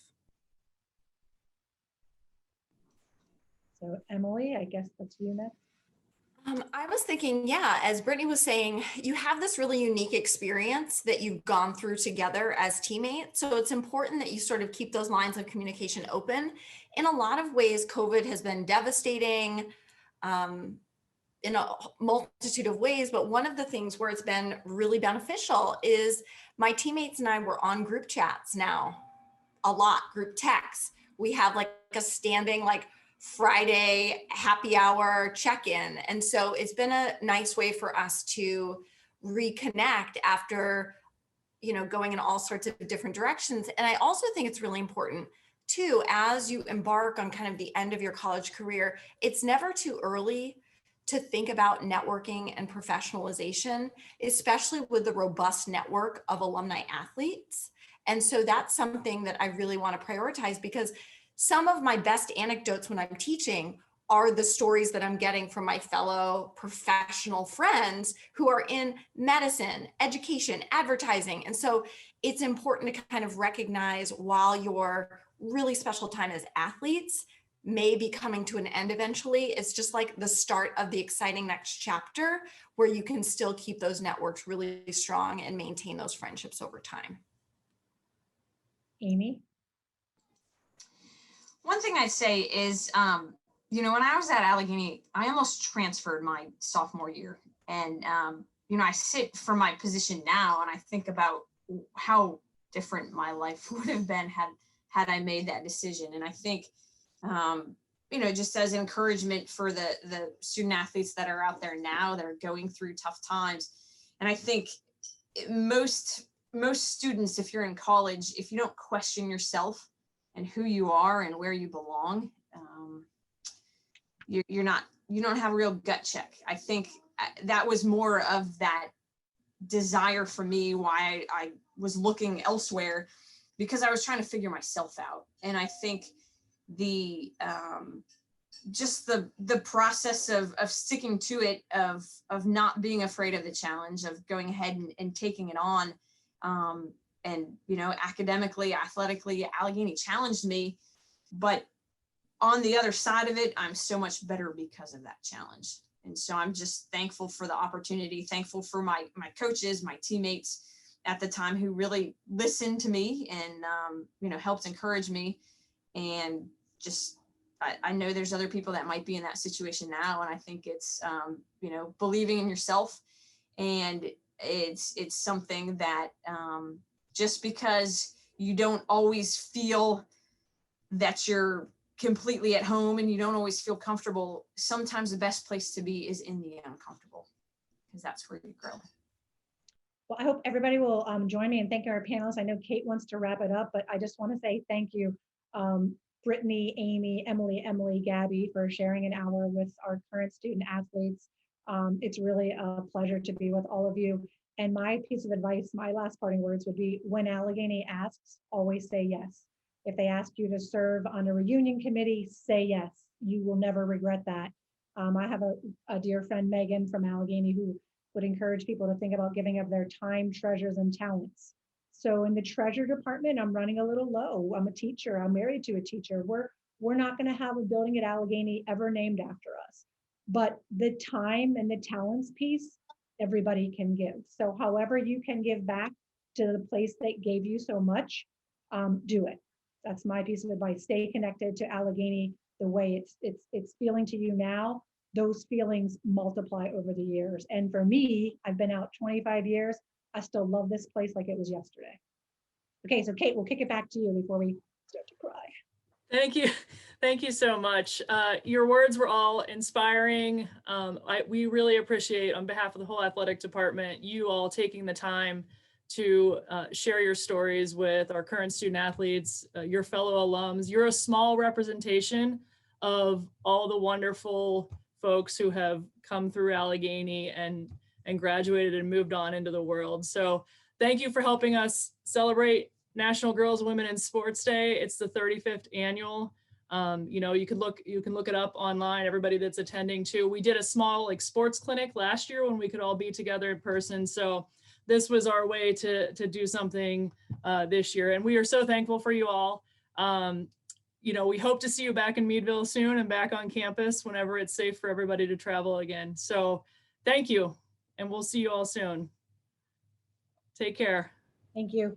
So Emily, I guess that's you next. I was thinking, yeah, as Brittany was saying, you have this really unique experience that you've gone through together as teammates. So it's important that you sort of keep those lines of communication open. In a lot of ways, COVID has been devastating in a multitude of ways. But one of the things where it's been really beneficial is my teammates and I were on group chats now, a lot, group texts. We have like a standing like Friday happy hour check-in. And so it's been a nice way for us to reconnect after, going in all sorts of different directions. And I also think it's really important too, as you embark on kind of the end of your college career, it's never too early to think about networking and professionalization, especially with the robust network of alumni athletes. And so that's something that I really want to prioritize, because some of my best anecdotes when I'm teaching are the stories that I'm getting from my fellow professional friends who are in medicine, education, advertising. And so it's important to kind of recognize while your really special time as athletes may be coming to an end eventually, it's just like the start of the exciting next chapter where you can still keep those networks really strong and maintain those friendships over time. Amy? One thing I'd say is, when I was at Allegheny, I almost transferred my sophomore year. And, I sit for my position now and I think about how different my life would have been had I made that decision. And I think, just as encouragement for the student athletes that are out there now that are going through tough times. And I think most students, if you're in college, if you don't question yourself and who you are and where you belong, you don't have a real gut check. I think that was more of that desire for me, why I was looking elsewhere, because I was trying to figure myself out. And I think the just the process of sticking to it, of not being afraid of the challenge, of going ahead and taking it on, and academically, athletically, Allegheny challenged me, but on the other side of it, I'm so much better because of that challenge. And so I'm just thankful for the opportunity, thankful for my coaches, my teammates at the time who really listened to me and helped encourage me. And just I know there's other people that might be in that situation now, and I think it's believing in yourself, and it's something that just because you don't always feel that you're completely at home and you don't always feel comfortable, sometimes the best place to be is in the uncomfortable, because that's where you grow. Well, I hope everybody will join me in thanking our panelists. I know Kate wants to wrap it up, but I just want to say thank you, Brittany, Amy, Emily, Gabby, for sharing an hour with our current student athletes. It's really a pleasure to be with all of you. And my piece of advice, my last parting words would be, when Allegheny asks, always say yes. If they ask you to serve on a reunion committee, say yes. You will never regret that. I have a dear friend, Megan from Allegheny, who would encourage people to think about giving up their time, treasures, and talents. So in the treasure department, I'm running a little low. I'm a teacher. I'm married to a teacher. We're not going to have a building at Allegheny ever named after us. But the time and the talents piece, everybody can give. So however you can give back to the place that gave you so much, do it. That's my piece of advice. Stay connected to Allegheny the way it's feeling to you now. Those feelings multiply over the years. And for me, I've been out 25 years. I still love this place like it was yesterday. Okay, so Kate, we'll kick it back to you before we start to cry. Thank you. Thank you so much. Your words were all inspiring. We really appreciate, on behalf of the whole athletic department, you all taking the time to share your stories with our current student athletes, your fellow alums. You're a small representation of all the wonderful folks who have come through Allegheny and graduated and moved on into the world. So thank you for helping us celebrate National Girls and Women in Sports Day. It's the 35th annual. You can look it up online, everybody that's attending too. We did a small sports clinic last year when we could all be together in person. So this was our way to do something this year. And we are so thankful for you all. We hope to see you back in Meadville soon and back on campus whenever it's safe for everybody to travel again. So thank you, and we'll see you all soon. Take care. Thank you.